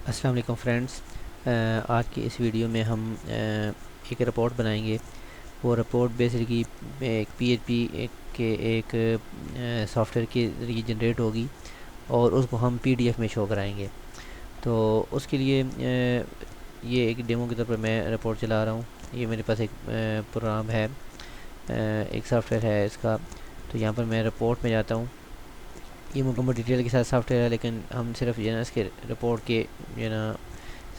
अस्सलाम वालेकुम फ्रेंड्स। आज की इस वीडियो में हम एक रिपोर्ट बनाएंगे। वो रिपोर्ट बेसिकली एक पीएचपी के एक सॉफ्टवेयर के ज़रिए जनरेट होगी और उसको हम पीडीएफ में शो कराएंगे। तो उसके लिए ये एक डेमो के तौर पर मैं रिपोर्ट चला रहा हूँ। ये मेरे पास एक प्रोग्राम है, एक सॉफ्टवेयर है इसका। तो यहाँ पर मैं रिपोर्ट में जाता हूँ। ये मुकम्मल डिटेल के साथ सॉफ्टवेयर है, लेकिन हम सिर्फ जो है ना इसके रिपोर्ट के जो है ना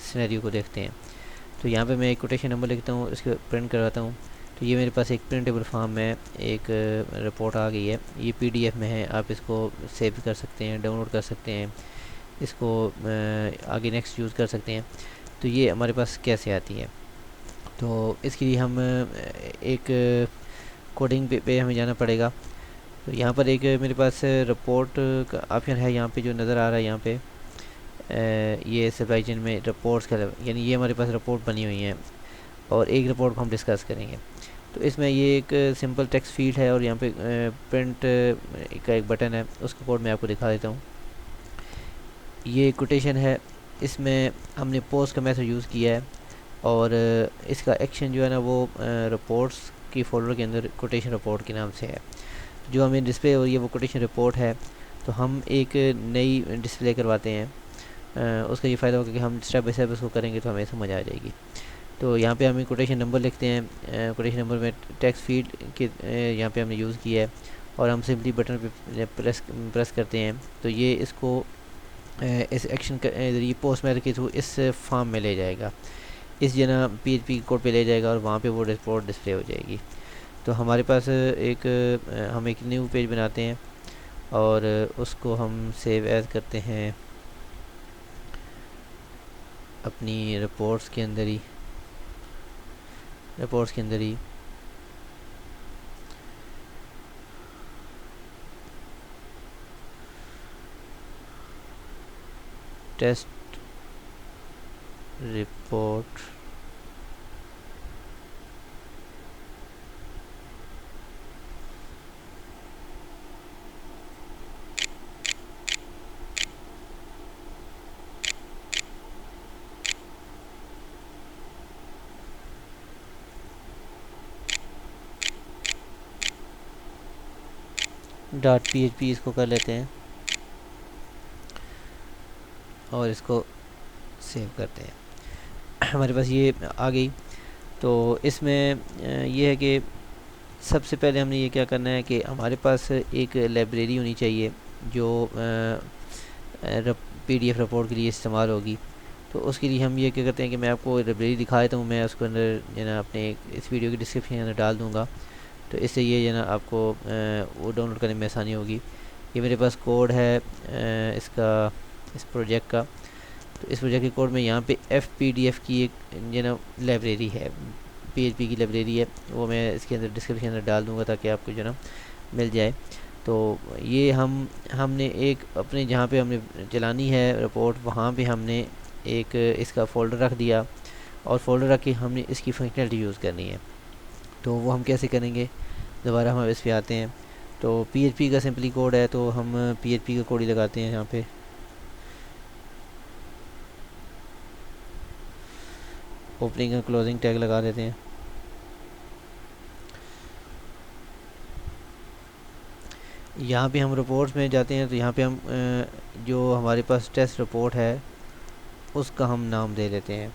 सिनेरियो को देखते हैं। तो यहाँ पे मैं एक कोटेशन नंबर लिखता हूँ, इसको प्रिंट करवाता हूँ। तो ये मेरे पास एक प्रिंटेबल फॉर्म में एक रिपोर्ट आ गई है। ये पीडीएफ में है, आप इसको सेव कर सकते हैं, डाउनलोड कर सकते हैं, इसको आगे नेक्स्ट यूज़ कर सकते हैं। तो ये हमारे पास कैसे आती है, तो इसके लिए हम एक कोडिंग पे हमें जाना पड़ेगा। तो यहाँ पर एक मेरे पास रिपोर्ट का ऑप्शन है, यहाँ पे जो नज़र आ रहा है यहाँ पे ये सप्लाई चेन में रिपोर्ट्स का, यानी ये हमारे पास रिपोर्ट बनी हुई हैं और एक रिपोर्ट को हम डिस्कस करेंगे। तो इसमें ये एक सिंपल टेक्स्ट फील्ड है और यहाँ पे प्रिंट का एक बटन है, उसका कोड मैं आपको दिखा देता हूँ। ये कोटेशन है, इसमें हमने पोस्ट का मेथड यूज़ किया है और इसका एक्शन जो है ना वो रिपोर्ट्स की फोल्डर के अंदर कोटेशन रिपोर्ट के नाम से है। जो हमें डिस्प्ले हो रही है वो कोटेशन रिपोर्ट है। तो हम एक नई डिस्प्ले करवाते हैं। उसका ये फ़ायदा होगा कि हम स्टेप बाई स्टेप उसको करेंगे तो हमें समझ आ जाएगी। तो यहाँ पे हम कोटेशन नंबर लिखते हैं। कोटेशन नंबर में टेक्स्ट फील्ड के यहाँ पे हमने यूज़ किया है और हम सिंपली बटन पे प्रेस करते हैं। तो ये इसको इस एक्शन का ये पोस्ट मेथड के थ्रू इस फॉर्म में ले जाएगा, इस जना पीएचपी कोड पे ले जाएगा और वहाँ पे वो रिपोर्ट डिस्प्ले हो जाएगी। तो हमारे पास हम एक न्यू पेज बनाते हैं और उसको हम सेव एज करते हैं अपनी रिपोर्ट्स के अंदर ही। टेस्ट रिपोर्ट डॉट पीएचपी इसको कर लेते हैं और इसको सेव करते हैं। हमारे पास ये आ गई। तो इसमें ये है कि सबसे पहले हमने ये क्या करना है कि हमारे पास एक लाइब्रेरी होनी चाहिए जो पीडीएफ रिपोर्ट के लिए इस्तेमाल होगी। तो उसके लिए हम ये क्या करते हैं कि मैं आपको लाइब्रेरी दिखा देता हूँ। मैं उसको अंदर जो ना अपने इस वीडियो के डिस्क्रिप्शन के अंदर डाल दूँगा। तो इससे ये जो ना आपको वो डाउनलोड करने में आसानी होगी। ये मेरे पास कोड है इसका, इस प्रोजेक्ट का। तो इस प्रोजेक्ट के कोड में यहाँ पे FPDF की एक जो ना लाइब्रेरी है, PHP की लाइब्रेरी है, वो मैं इसके अंदर डिस्क्रिप्शन अंदर डाल दूँगा ताकि आपको जो ना मिल जाए। तो ये हमने एक अपने जहाँ पे हमने चलानी है रिपोर्ट, वहाँ पे हमने एक इसका फ़ोल्डर रख दिया और फ़ोल्डर रख के हमने इसकी फंक्शनलिटी यूज़ करनी है। तो वो हम कैसे करेंगे, दोबारा हम इस पे आते हैं। तो PHP का सिंपली कोड है, तो हम PHP का कोड ही लगाते हैं। यहाँ पे ओपनिंग और क्लोजिंग टैग लगा देते हैं। यहाँ पे हम रिपोर्ट्स में जाते हैं, तो यहाँ पे हम जो हमारे पास टेस्ट रिपोर्ट है उसका हम नाम दे देते हैं।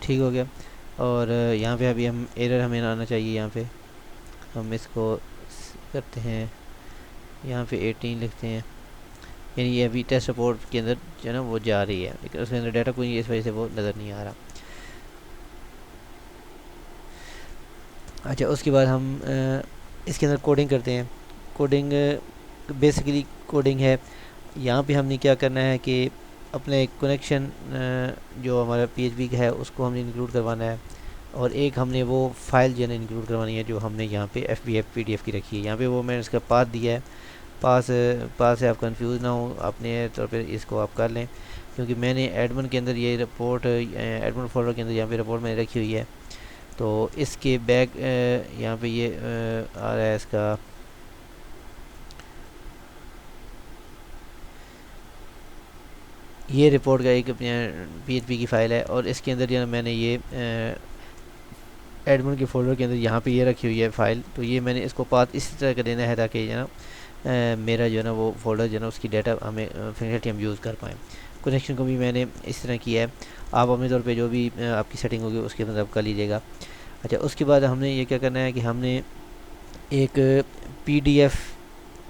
ठीक हो गया। और यहाँ पे अभी हम एरर हमें आना चाहिए। यहाँ पे हम इसको करते हैं, यहाँ पे 18 लिखते हैं, यानी ये अभी टेस्ट रिपोर्ट के अंदर जो है ना वो जा रही है, लेकिन उसके अंदर डाटा कोई, इस वजह से वो नज़र नहीं आ रहा। अच्छा, उसके बाद हम इसके अंदर कोडिंग करते हैं। कोडिंग बेसिकली कोडिंग है। यहाँ पे हमने क्या करना है कि अपने कनेक्शन जो हमारा PHP का है उसको हमने इंक्लूड करवाना है और एक हमने वो फाइल जो है इंक्लूड करवानी है जो हमने यहाँ पे FBF PDF की रखी है। यहाँ पे वो मैंने इसका पाथ दिया है। पास पास से आप कंफ्यूज ना हो, अपने तौर पे इसको आप कर लें। क्योंकि मैंने एडमिन के अंदर ये रिपोर्ट एडमिन फोल्डर के अंदर यहाँ पे रिपोर्ट मैंने रखी हुई है। तो इसके बैक यहाँ पे ये आ रहा है इसका ये रिपोर्ट का एक PHP की फ़ाइल है, और इसके अंदर जो है मैंने ये एडमिन के फोल्डर के अंदर यहाँ पे ये रखी हुई है फ़ाइल। तो ये मैंने इसको पाथ इसी तरह का देना है ताकि जो ना मेरा जो है ना वो फोल्डर जो है ना उसकी डाटा हमें फंक्शनलिटी हम यूज़ कर पाएँ। कनेक्शन को भी मैंने इस तरह किया है, आप अपने तौर पे जो भी आपकी सेटिंग होगी उसके अंदर आप कर लीजिएगा। अच्छा, उसके बाद हमने ये क्या करना है कि हमने एक PDF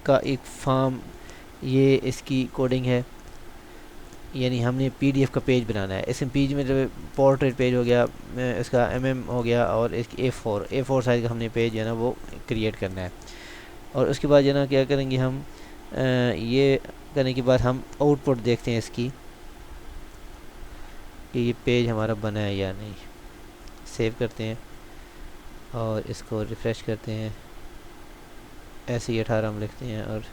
का एक फॉर्म, ये इसकी कोडिंग है, यानी हमने PDF का पेज बनाना है। इसमें पेज में जो पोर्ट्रेट पेज हो गया, इसका हो गया, और इसकी A4 साइज़ का हमने पेज जो है ना वो क्रिएट करना है। और उसके बाद जो है ना क्या करेंगे हम, ये करने के बाद हम आउटपुट देखते हैं इसकी कि ये पेज हमारा बना है या नहीं। सेव करते हैं और इसको रिफ़्रेश करते हैं, ऐसे ही 18 हम लिखते हैं, और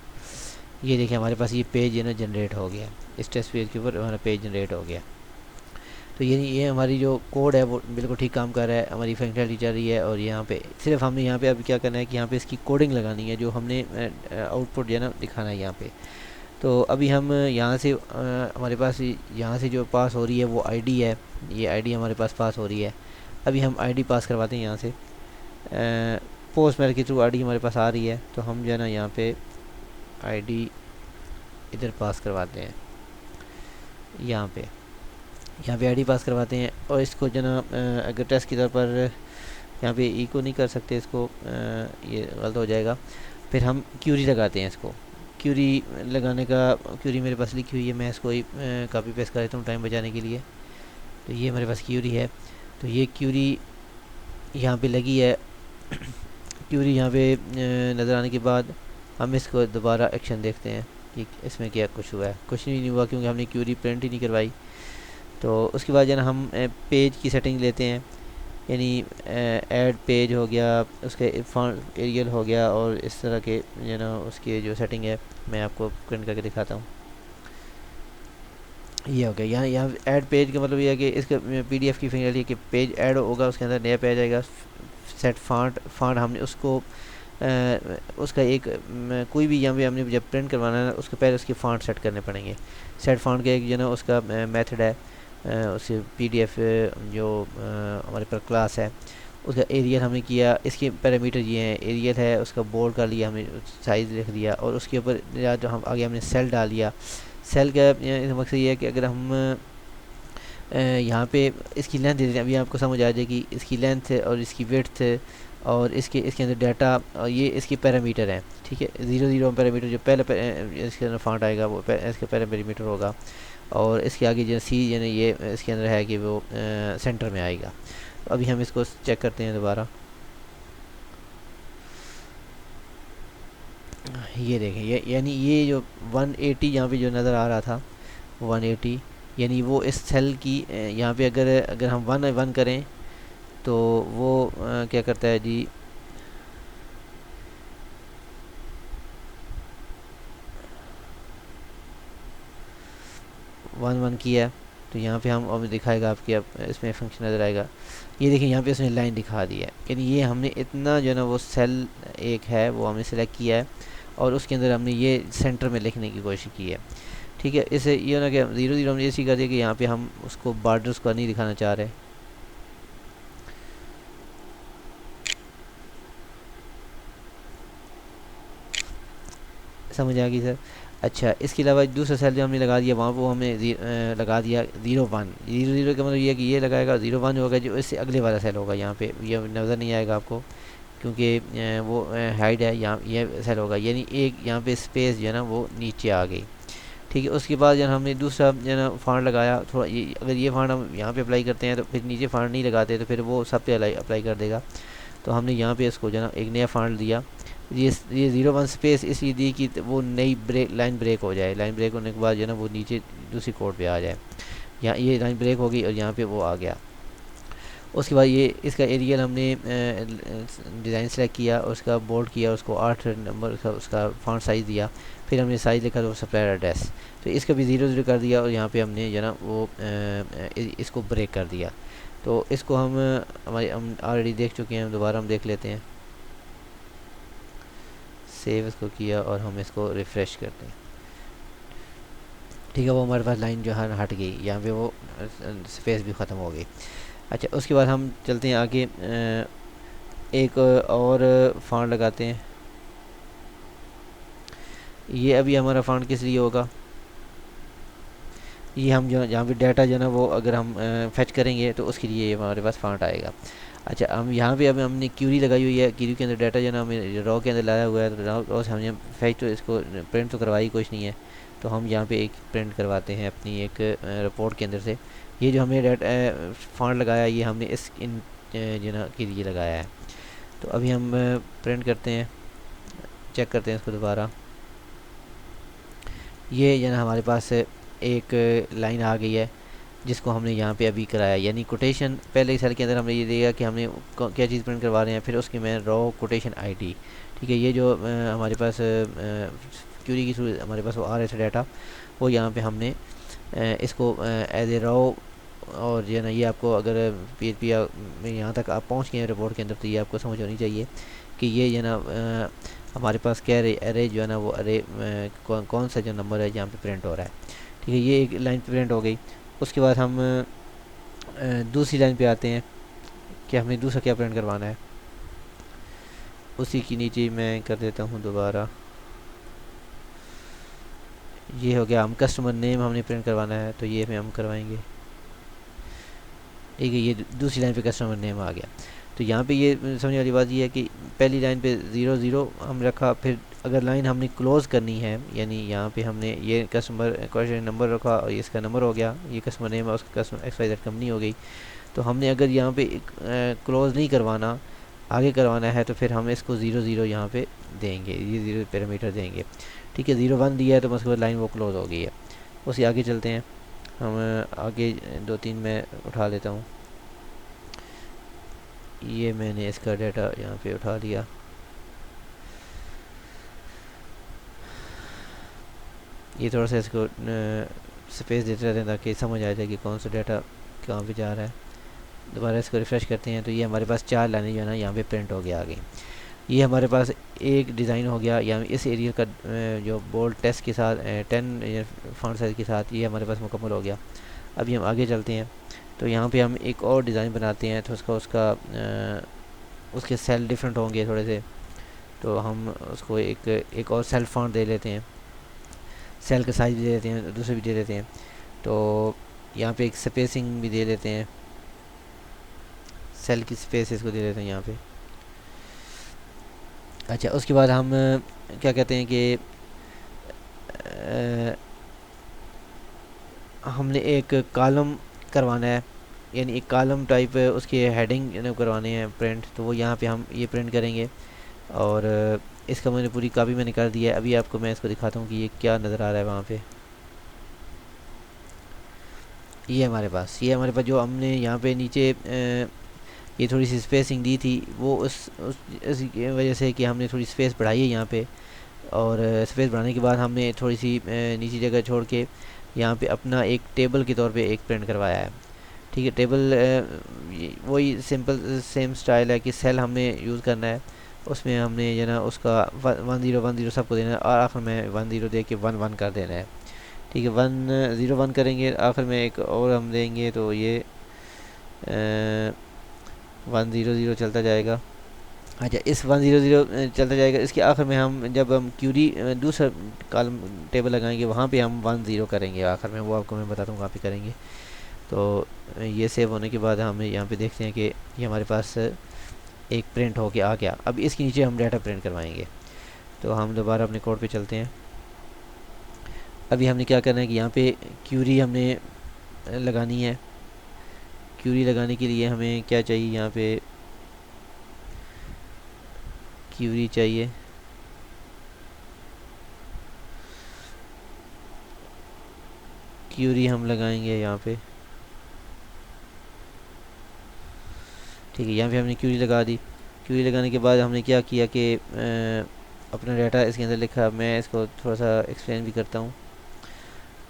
ये देखिए हमारे पास ये पेज है ना जनरेट हो गया। इस टेस्ट पेज के ऊपर हमारा पेज जनरेट हो गया। तो ये हमारी जो कोड है वो बिल्कुल ठीक काम कर रहा है, हमारी फंक्शनलिटी चल रही है। और यहाँ पे सिर्फ हमने यहाँ पे अब क्या करना है कि यहाँ पे इसकी कोडिंग लगानी है, जो हमने आउटपुट जो है ना दिखाना है यहाँ पे। तो अभी हम यहाँ से हमारे पास यहाँ से जो पास हो रही है वो ID है, ये ID हमारे पास पास हो रही है। अभी हम ID पास करवाते हैं यहाँ से, पोस्ट मेल के थ्रू ID हमारे पास आ रही है। तो हम जो है ना यहाँ पे ID इधर पास करवाते हैं, यहाँ पे ID पास करवाते हैं। और इसको जो ना अगर टेस्ट के तौर पर यहाँ पे इको नहीं कर सकते, इसको ये गलत हो जाएगा। फिर हम क्यूरी लगाते हैं, इसको क्यूरी लगाने का क्यूरी मेरे पास लिखी हुई है, मैं इसको कॉपी पेस्ट कर देता हूँ टाइम बचाने के लिए। तो ये मेरे पास क्यूरी है, तो ये क्यूरी यहाँ पे लगी है। क्यूरी यहाँ पे नज़र आने के बाद हम इसको दोबारा एक्शन देखते हैं कि इसमें क्या कुछ हुआ है। कुछ नहीं हुआ क्योंकि हमने क्यूरी प्रिंट ही नहीं करवाई। तो उसके बाद जो ना हम पेज की सेटिंग लेते हैं, यानी ऐड पेज हो गया, उसके फॉन्ट एरियल हो गया, और इस तरह के जो ना उसकी जो सेटिंग है मैं आपको प्रिंट करके दिखाता हूँ। ये हो गया। यहाँ ऐड पेज का मतलब ये है कि इसका PDF की फंक्शनलिटी कि पेज ऐड होगा, उसके अंदर नया पेज आएगा। सेट फॉन्ट हमने उसको उसका एक कोई भी यहाँ पे हमने जब प्रिंट करवाना है उसके पहले उसके फॉन्ट सेट करने पड़ेंगे। सेट फॉन्ट का एक जो ना उसका मेथड है, उसके PDF जो हमारे पर क्लास है उसका एरियल हमने किया। इसके पैरामीटर ये हैं, एरियल है, उसका बोल्ड कर लिया हमने, साइज़ लिख दिया, और उसके ऊपर जो हम आगे हमने सेल डाल दिया। सेल का मकसद ये है कि अगर हम यहाँ पे इसकी लेंथ दे दें, अभी आपको समझ आ जाएगी इसकी लेंथ और इसकी विड्थ और इसके अंदर डाटा, और ये इसके पैरामीटर हैं। ठीक है, 0 पैरामीटर जो पहले इसके अंदर फॉन्ट आएगा वो इसका पैरामीटर होगा, और इसके आगे जो C यानी ये इसके अंदर है कि वो सेंटर में आएगा। तो अभी हम इसको चेक करते हैं दोबारा। ये देखें, ये यानी ये जो 180 यहाँ पे जो नज़र आ रहा था 180, यानी वो इस सेल की यहाँ पे अगर हम 1 करें तो वो क्या करता है जी, वन किया तो यहाँ पे हम अब दिखाएगा आपकी, अब इसमें फंक्शन नज़र आएगा। ये देखिए यहाँ पे उसने लाइन दिखा दी है, यानी ये हमने इतना जो है ना वो सेल एक है वो हमने सेलेक्ट किया है, और उसके अंदर हमने ये सेंटर में लिखने की कोशिश की है। ठीक है, इसे ये ना कि 0 हमने ऐसी कर दिया कि यहाँ पे हम उसको बॉर्डर्स को नहीं दिखाना चाह रहे। समझ आ गई सर? अच्छा, इसके अलावा दूसरा सेल जो हमने लगा दिया वहाँ वो हमने लगा दिया 01। 0 का मतलब ये है कि ये लगाएगा, 01 होगा जो इससे अगले वाला सेल होगा। यहाँ पे ये नज़र नहीं आएगा आपको क्योंकि वो हाइड है, यहाँ ये सेल होगा, यानी एक यहाँ पे स्पेस जो है ना वो नीचे आ गई। ठीक है, उसके बाद जो हमने दूसरा जो है ना फॉन्ट लगाया, थोड़ा ये अगर ये फॉन्ट हम यहाँ पे अप्लाई करते हैं तो फिर नीचे फॉन्ट नहीं लगाते तो फिर वो सब पे अप्लाई कर देगा। तो हमने यहाँ पे इसको जो है ना एक नया फॉन्ट दिया। ये 01 स्पेस इसलिए दी कि वो नई लाइन ब्रेक हो जाए। लाइन ब्रेक होने के बाद जो है ना वो नीचे दूसरी कोड पे आ जाए। यहाँ ये लाइन ब्रेक हो गई और यहाँ पे वो आ गया। उसके बाद ये इसका एरियल हमने डिज़ाइन सेलेक्ट किया, उसका बोल्ड किया, उसको 8 नंबर का उसका फॉन्ट साइज़ दिया, फिर हमने साइज़ लिखा तो सप्लायर एड्रेस, तो इसका भी 0 0 कर दिया और यहाँ पे हमने जो ना वो इसको ब्रेक कर दिया। तो इसको हम ऑलरेडी देख चुके हैं, हम दोबारा हम देख लेते हैं। सेव इसको किया और हम इसको रिफ़्रेश करते हैं। ठीक है, वो हमारे पास लाइन जो है हट गई, यहाँ पे वो स्पेस भी ख़त्म हो गई। अच्छा, उसके बाद हम चलते हैं आगे, एक और फॉन्ट लगाते हैं। ये अभी हमारा फॉन्ट किस लिए होगा, ये हम जो जहाँ पे डाटा जो ना वो अगर हम फेच करेंगे तो उसके लिए ये हमारे पास फॉन्ट आएगा। अच्छा, हम यहाँ पे अभी हमने क्यूरी लगाई हुई है, क्यूरी के अंदर डाटा जो ना हमें रॉ के अंदर लाया हुआ है, तो रॉ से हमने फेच तो इसको प्रिंट तो करवाई कुछ नहीं है, तो हम यहाँ पे एक प्रिंट करवाते हैं अपनी एक रिपोर्ट के अंदर से। ये जो हमने डाटा फॉन्ट लगाया, ये हमने इस इन जो ना के लिए लगाया है। तो अभी हम प्रिंट करते हैं, चेक करते हैं इसको दोबारा। ये जो ना हमारे पास एक लाइन आ गई है जिसको हमने यहाँ पे अभी कराया, यानी कोटेशन पहले सेल के अंदर हमने ये दिया कि हमने क्या चीज़ प्रिंट करवा रहे हैं, फिर उसकी मैं रॉ कोटेशन आईडी। ठीक है, ये जो हमारे पास क्यूरी की थ्रू हमारे पास वो आ रहे थे डाटा, वो यहाँ पे हमने इसको एज ए रॉ, और जो है ना ये आपको अगर PHP में यहाँ तक आप पहुँच गए हैं रिपोर्ट के अंदर, तो ये आपको समझ होनी चाहिए कि ये जो है ना हमारे पास क्या अरे जो है ना वो अरे कौन सा जो नंबर है जहाँ पे प्रिंट हो रहा है। ठीक है, ये एक लाइन प्रिंट हो गई। उसके बाद हम दूसरी लाइन पे आते हैं कि हमें दूसरा क्या प्रिंट करवाना है। उसी के नीचे मैं कर देता हूँ दोबारा, ये हो गया, हम कस्टमर नेम हमने प्रिंट करवाना है, तो ये हम करवाएंगे। ठीक है, ये दूसरी लाइन पे कस्टमर नेम आ गया। तो यहाँ पे ये समझने वाली बात ये है कि पहली लाइन पे 0 0 हम रखा, फिर अगर लाइन हमने क्लोज़ करनी है, यानी यहाँ पे हमने ये कस्टमर क्वेश्चन नंबर रखा और इसका नंबर हो गया, ये कस्टमर नेम है, उसका कस्टमर XYZ कंपनी हो गई। तो हमने अगर यहाँ पे क्लोज़ नहीं करवाना, आगे करवाना है, तो फिर हम इसको 0 0 यहाँ पे देंगे, ये 0 पैरामीटर देंगे। ठीक है, 0 1 दिया है तो मतलब लाइन वो क्लोज़ हो गई है। उसी आगे चलते हैं हम, आगे 2 3 मैं उठा लेता हूँ। ये मैंने इसका डाटा यहाँ पे उठा लिया। ये थोड़ा सा इसको स्पेस देते रहते हैं ताकि समझ आ जाए कि कौन सा डाटा कहाँ पे जा रहा है। दोबारा इसको रिफ़्रेश करते हैं तो ये हमारे पास 4 लाइनें जो है ना यहाँ पे प्रिंट हो गया आगे। ये हमारे पास एक डिज़ाइन हो गया, या इस एरिया का जो बोल्ड टेक्स्ट के साथ 10 फॉन्ट साइज़ के साथ ये हमारे पास मुकम्मल हो गया। अभी हम आगे चलते हैं, तो यहाँ पे हम एक और डिज़ाइन बनाते हैं, तो उसके सेल डिफरेंट होंगे थोड़े से, तो हम उसको एक और सेल फॉन्ट दे लेते हैं, सेल का साइज़ भी दे देते हैं, दूसरे भी दे देते हैं। तो यहाँ पे एक स्पेसिंग भी दे लेते हैं, सेल की स्पेस इसको दे देते हैं यहाँ पे। अच्छा, उसके बाद हम क्या कहते हैं कि हमने एक कॉलम करवाना है, यानी एक कॉलम टाइप उसके हेडिंग करवाने हैं प्रिंट, तो वो यहाँ पे हम ये प्रिंट करेंगे। और इसका मैंने पूरी कॉपी मैंने कर दिया है। अभी आपको मैं इसको दिखाता हूँ कि ये क्या नज़र आ रहा है वहाँ पे। ये हमारे पास जो हमने यहाँ पे नीचे ये थोड़ी सी स्पेसिंग दी थी, वो उसकी वजह से कि हमने थोड़ी स्पेस बढ़ाई है यहाँ पे, और स्पेस बढ़ाने के बाद हमने थोड़ी सी नीची जगह छोड़ के यहाँ पे अपना एक टेबल के तौर पे एक प्रिंट करवाया है। ठीक है, टेबल वही सिंपल सेम स्टाइल है कि सेल हमने यूज़ करना है, उसमें हमने जो ना उसका 1010 सबको देना है, और आखिर में 10 दे के 11 कर देना है। ठीक है, 101 करेंगे, आखिर में एक और हम देंगे, तो ये 100 चलता जाएगा। अच्छा, इस 100 चलता जाएगा, इसके आखिर में हम जब हम क्यूरी दूसरा कॉलम टेबल लगाएंगे वहाँ पे हम 10 करेंगे आखिर में, वो आपको मैं बताता हूँ कहाँ पे करेंगे। तो ये सेव होने के बाद हम यहाँ पे देखते हैं कि ये हमारे पास एक प्रिंट हो के आ गया। अब इसके नीचे हम डाटा प्रिंट करवाएंगे, तो हम दोबारा अपने कोड पे चलते हैं। अभी हमने क्या करना है कि यहाँ पे क्यूरी हमने लगानी है। क्यूरी लगाने के लिए हमें क्या चाहिए, यहाँ पे क्यूरी चाहिए। क्यूरी हम लगाएंगे यहाँ पे, ठीक है, यहाँ पे हमने क्यूरी लगा दी। क्यूरी लगाने के बाद हमने क्या किया कि अपना डाटा इसके अंदर लिखा। मैं इसको थोड़ा सा एक्सप्लेन भी करता हूँ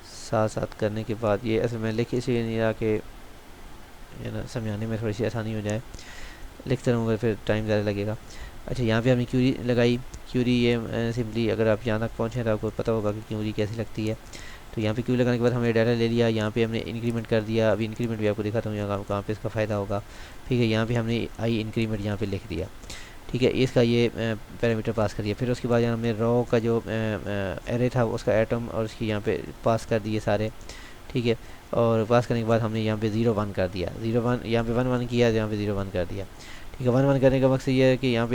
साथ साथ करने के बाद। ये असल में लिख इसलिए नहीं रहा कि ना समझाने में थोड़ी सी आसानी हो जाए, लिखते रहूँगा फिर टाइम ज़्यादा लगेगा। अच्छा, यहाँ पे हमने क्यूरी लगाई। क्यूरी ये सिंपली अगर आप यहाँ तक पहुँचे तो आपको पता होगा कि क्यूरी कैसी लगती है। तो यहाँ पे क्यूरी लगाने के बाद हमने डाटा ले लिया। यहाँ पे हमने इंक्रीमेंट कर दिया। अभी इंक्रीमेंट भी आपको दिखाता हूँ यहाँ कहाँ पे इसका फ़ायदा होगा। ठीक है, यहाँ पे हमने आई इंक्रीमेंट यहाँ पे लिख दिया। ठीक है, इसका ये पैरामीटर पास कर दिया। फिर उसके बाद यहाँ हमने रॉ का जो एरे था उसका एटम और उसकी यहाँ पे पास कर दिए सारे। ठीक है, और पास करने के बाद हमने यहाँ पे 0 1 कर दिया। 0 1 यहाँ पे 1 1 किया, यहाँ पे 0 1 कर दिया। ठीक है, 1 1 करने का मकसद ये है कि यहाँ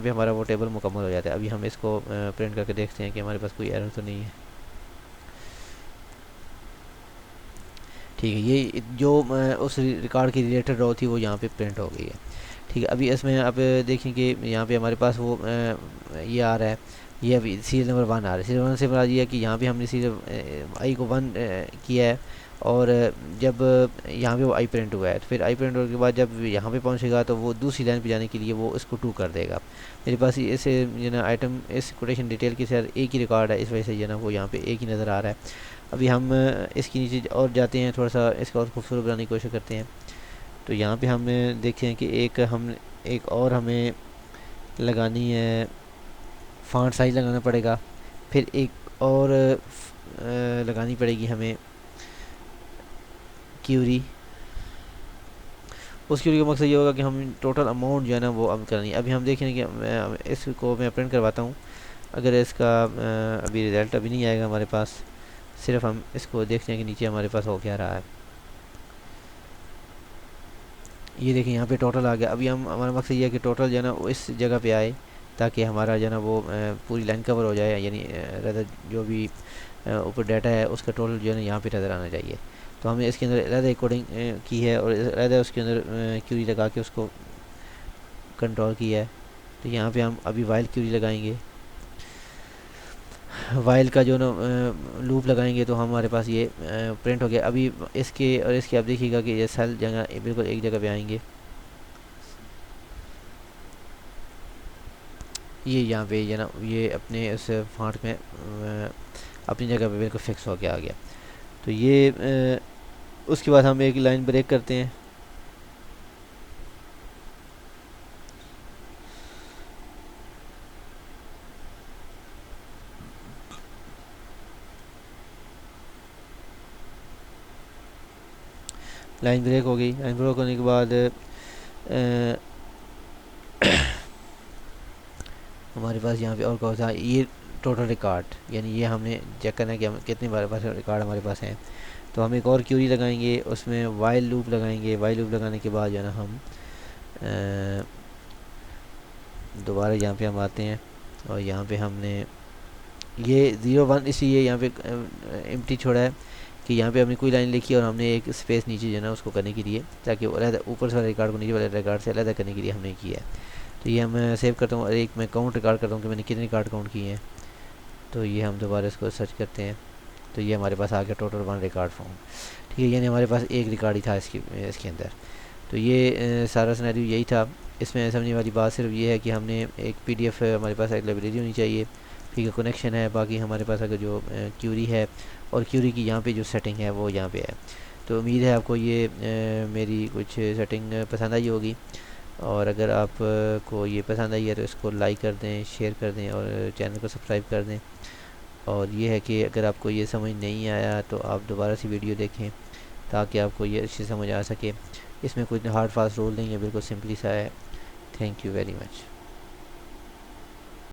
पे हमारा वो टेबल मुकम्मल हो जाता है। अभी हम इसको प्रिंट करके देखते हैं कि हमारे पास कोई एरर तो नहीं है। ठीक है, ये जो उस रिकॉर्ड की रिलेटेड रॉ थी वो यहाँ पे प्रिंट हो गई है। ठीक है, अभी इसमें आप देखेंगे यहाँ पे हमारे पास वो ये आ रहा है। ये अभी सीरियल नंबर 1 आ रहा है। सीरियल 1 से मुराद ये है कि यहाँ पे हमने सीरियल आई को 1 किया है, और जब यहाँ पे वो आई प्रिंट हुआ है तो फिर आई प्रिंट होने के बाद जब यहाँ पे पहुँचेगा तो वो दूसरी लाइन पे जाने के लिए वो इसको 2 कर देगा। मेरे पास ऐसे जो ना आइटम इस कोटेशन डिटेल के साथ एक ही रिकॉर्ड है, इस वजह से जो ना वो यहाँ पे एक ही नज़र आ रहा है। अभी हम इसके नीचे और जाते हैं, थोड़ा सा इसका और खूबसूरत बनाने की कोशिश करते हैं। तो यहाँ पे हम देखें कि एक और हमें लगानी है, फ़ॉन्ट साइज़ लगाना पड़ेगा। फिर एक और लगानी पड़ेगी हमें क्यूरी। उस क्यूरी का मकसद ये होगा कि हम टोटल अमाउंट जो है ना वो अब करनी है। अभी हम देखें कि इसको मैं प्रिंट करवाता हूँ। अगर इसका अभी रिज़ल्ट अभी नहीं आएगा हमारे पास, सिर्फ हम इसको देखते हैं कि नीचे हमारे पास हो क्या रहा है। ये देखिए यहाँ पे टोटल आ गया। अभी हमारा मकसद ये है कि टोटल जो है ना वो इस जगह पे आए, ताकि हमारा जो है ना वो पूरी लाइन कवर हो जाए। यानी रदर जो भी ऊपर डाटा है उसका टोटल जो है ना यहाँ पे नज़र आना चाहिए। तो हमने इसके अंदर अलग कोडिंग की है और अलग उसके अंदर क्यूरी लगा के उसको कंट्रोल किया है। तो यहाँ पे हम अभी वाइल क्यूरी लगाएंगे। वाइल का जो ना लूप लगाएंगे तो हमारे पास ये प्रिंट हो गया। अभी इसके और इसके आप देखिएगा कि ये सेल जगह बिल्कुल एक जगह पे आएंगे। ये यहाँ पे ये ना ये अपने उस फॉन्ट में अपनी जगह पे बिल्कुल फिक्स हो के आ गया। तो ये उसके बाद हम एक लाइन ब्रेक करते हैं। लाइन ब्रेक हो गई। लाइन ब्रेक होने के बाद हमारे पास यहाँ पे और कौन सा ये टोटल रिकॉर्ड, यानी ये हमने चेक करना है कि हम कितने बार पास रिकॉर्ड हमारे पास हैं। तो हम एक और क्यूरी लगाएंगे, उसमें वाइल लूप लगाएंगे। वाइल लूप लगाने के बाद जो है ना हम दोबारा यहाँ पे हम आते हैं और यहाँ पे हमने ये 0 1 इसलिए यहाँ पे एम्प्टी छोड़ा है कि यहाँ पे हमने कोई लाइन लिखी और हमने एक स्पेस नीचे जो है ना उसको करने के लिए, ताकि अलग ऊपर से वाले रिकॉर्ड को नीचे वाले रिकॉर्ड से अलग करने के लिए हमने किया है। तो ये हम सेव करता हूँ और एक मैं काउंट रिकॉर्ड करता हूँ कि मैंने कितने रिकॉर्ड काउंट किए हैं। तो ये हम दोबारा इसको सर्च करते हैं तो ये हमारे पास आ गया टोटल 1 रिकॉर्ड फॉर्म। ठीक है, यानी हमारे पास एक रिकॉर्ड ही था इसके अंदर। तो ये सारा सिनेरियो यही था। इसमें समझने वाली बात सिर्फ ये है कि हमने एक PDF हमारे पास एक लाइब्रेरी होनी चाहिए। ठीक है, कनेक्शन है। बाकी हमारे पास अगर जो क्यूरी है और क्यूरी की यहाँ पे जो सेटिंग है वो यहाँ पे है। तो उम्मीद है आपको ये मेरी कुछ सेटिंग पसंद आई होगी, और अगर आप को ये पसंद आई है तो इसको लाइक कर दें, शेयर कर दें और चैनल को सब्सक्राइब कर दें। और ये है कि अगर आपको ये समझ नहीं आया तो आप दोबारा से वीडियो देखें ताकि आपको ये अच्छी समझ आ सके। इसमें कोई हार्ड फास्ट रूल नहीं है, बिल्कुल सिंपली सा है। Thank you very much.